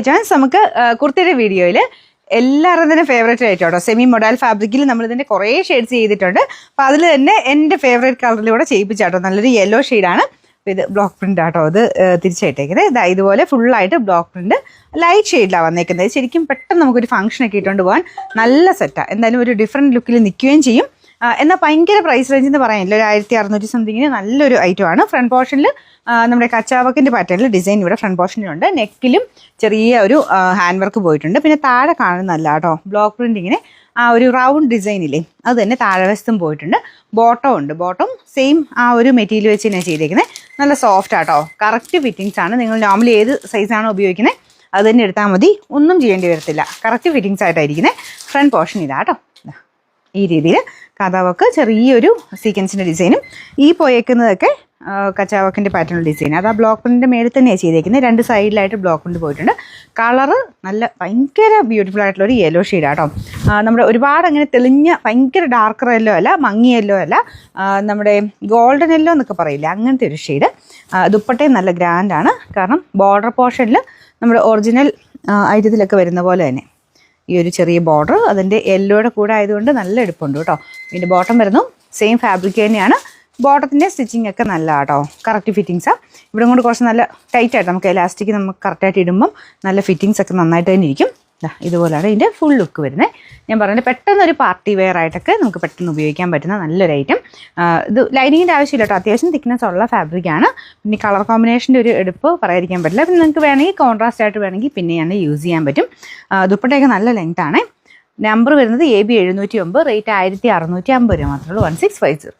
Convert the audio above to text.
Jones നമുക്ക് കുർത്തിയുടെ വീഡിയോയിൽ എല്ലാവരും തന്നെ ഫേവറേറ്റ് ആയിട്ട് കേട്ടോ സെമി മൊഡാൽ ഫാബ്രിക്കിൽ നമ്മൾ ഇതിൻ്റെ കുറേ ഷെയ്ഡ്സ് ചെയ്തിട്ടുണ്ട്. അപ്പോൾ അതിൽ തന്നെ എൻ്റെ ഫേവറേറ്റ് കളറിലൂടെ ചെയ്യിപ്പിച്ചാട്ടോ. നല്ലൊരു യെല്ലോ ഷെയ്ഡാണ്. ഇത് ബ്ലോക്ക് പ്രിൻ്റ് ആട്ടോ. അത് തിരിച്ചിട്ടേക്കുന്നത് ഇതാ ഇതുപോലെ ഫുള്ളായിട്ട് ബ്ലോക്ക് പ്രിൻ്റ് ലൈറ്റ് ഷെയ്ഡിലാണ് വന്നേക്കുന്നത്. ശരിക്കും പെട്ടെന്ന് നമുക്കൊരു ഫംഗ്ഷനൊക്കെ ഇട്ടുകൊണ്ട് പോകാൻ നല്ല സെറ്റാണ്. എന്തായാലും ഒരു ഡിഫറെൻറ്റ് ലുക്കിൽ നിൽക്കുകയും ചെയ്യും. എന്നാൽ ഭയങ്കര പ്രൈസ് റേഞ്ച് എന്ന് പറയാനില്ല. ഒരു 1600 സംതിങ്ങിന് നല്ലൊരു ഐറ്റമാണ്. ഫ്രണ്ട് പോർഷനിൽ നമ്മുടെ കച്ചാവക്കിൻ്റെ പാറ്റേണിൽ ഡിസൈൻ ഇവിടെ ഫ്രണ്ട് പോർഷനിലുണ്ട്. നെക്കിലും ചെറിയ ഒരു ഹാൻഡ് വർക്ക് പോയിട്ടുണ്ട്. പിന്നെ താഴെ കാണുന്നതല്ല കേട്ടോ, ബ്ലോക്ക് പ്രിൻറ്റിങ്ങിന് ആ ഒരു റൗണ്ട് ഡിസൈനില്ലേ അത് തന്നെ താഴെ വശത്തും പോയിട്ടുണ്ട്. ബോട്ടം ഉണ്ട്. ബോട്ടം സെയിം ആ ഒരു മെറ്റീരിയൽ വെച്ച് തന്നെ ചെയ്തേക്കുന്നത്. നല്ല സോഫ്റ്റ് ആട്ടോ. കറക്റ്റ് ഫിറ്റിങ്സ് ആണ്. നിങ്ങൾ നോർമലി ഏത് സൈസാണോ ഉപയോഗിക്കുന്നത് അത് തന്നെ എടുത്താൽ മതി. ഒന്നും ചെയ്യേണ്ടി വരത്തില്ല. കറക്റ്റ് ഫിറ്റിങ്സ് ആയിട്ടായിരിക്കുന്നത്. ഫ്രണ്ട് പോർഷൻ ഇതാട്ടോ. ഈ രീതിയിൽ കഥാവക്ക് ചെറിയൊരു സീക്വൻസിൻ്റെ ഡിസൈനും ഈ പോയേക്കുന്നതൊക്കെ കച്ചാവക്കിൻ്റെ പാറ്റേൺ ഡിസൈൻ. അത് ആ ബ്ലോക്ക് പ്രിൻറ്റിൻ്റെ മേളിൽ തന്നെയാണ് ചെയ്തേക്കുന്നത്. രണ്ട് സൈഡിലായിട്ട് ബ്ലോക്ക് പ്രിൻറ്റ് പോയിട്ടുണ്ട്. കളറ് നല്ല ഭയങ്കര ബ്യൂട്ടിഫുൾ ആയിട്ടുള്ളൊരു യെല്ലോ ഷെയ്ഡാട്ടോ. നമ്മുടെ ഒരുപാട് അങ്ങനെ തെളിഞ്ഞ ഭയങ്കര ഡാർക്ക് യെല്ലോ അല്ല, മങ്ങി യെല്ലോ അല്ല, നമ്മുടെ ഗോൾഡൻ യെല്ലോ എന്നൊക്കെ പറയില്ല, അങ്ങനത്തെ ഒരു ഷെയ്ഡ്. ദുപ്പട്ടയും നല്ല ഗ്രാൻഡാണ്. കാരണം ബോർഡർ പോർഷനിൽ നമ്മുടെ ഒറിജിനൽ ഐറ്റത്തിലൊക്കെ വരുന്ന പോലെ തന്നെ ഈ ഒരു ചെറിയ ബോർഡർ അതിൻ്റെ യെല്ലോയുടെ കൂടെ ആയതുകൊണ്ട് നല്ല എടുപ്പുണ്ട് കേട്ടോ. ഇതിൻ്റെ ബോട്ടം വരുന്നു സെയിം ഫാബ്രിക് തന്നെയാണ്. ബോട്ടത്തിൻ്റെ സ്റ്റിച്ചിങ് ഒക്കെ നല്ല കേട്ടോ. കറക്റ്റ് ഫിറ്റിങ്സാണ്. ഇവിടെ കൊണ്ട് കുറച്ച് നല്ല ടൈറ്റായിട്ട് നമുക്ക് എലാസ്റ്റിക് നമുക്ക് കറക്റ്റായിട്ട് ഇടുമ്പം നല്ല ഫിറ്റിങ്സ് ഒക്കെ നന്നായിട്ട് തന്നെ ഇരിക്കും. ഇതുപോലെയാണ് ഇതിൻ്റെ ഫുൾ ലുക്ക് വരുന്നത്. ഞാൻ പറഞ്ഞത് പെട്ടെന്നൊരു പാർട്ടി വെയർ ആയിട്ടൊക്കെ നമുക്ക് പെട്ടെന്ന് ഉപയോഗിക്കാൻ പറ്റുന്ന നല്ലൊരു ഐറ്റം. ഇത് ലൈനിങ്ങിൻ്റെ ആവശ്യമില്ല കേട്ടോ. അത്യാവശ്യം തിക്നെസ് ഉള്ള ഫാബ്രിക്കാണ്. പിന്നെ കളർ കോമ്പിനേഷൻ്റെ ഒരു എടുപ്പ് പറയാതിരിക്കാൻ പറ്റില്ല. പിന്നെ നിങ്ങൾക്ക് വേണമെങ്കിൽ കോൺട്രാസ്റ്റ് ആയിട്ട് വേണമെങ്കിൽ പിന്നെയാണ് യൂസ് ചെയ്യാൻ പറ്റും. ദുപ്പട്ടയൊക്കെ നല്ല ലെങ്ത് ആണ്. നമ്പർ വരുന്നത് AB 709, റേറ്റ് 1650 രൂപ മാത്രമേ ഉള്ളൂ. 1650.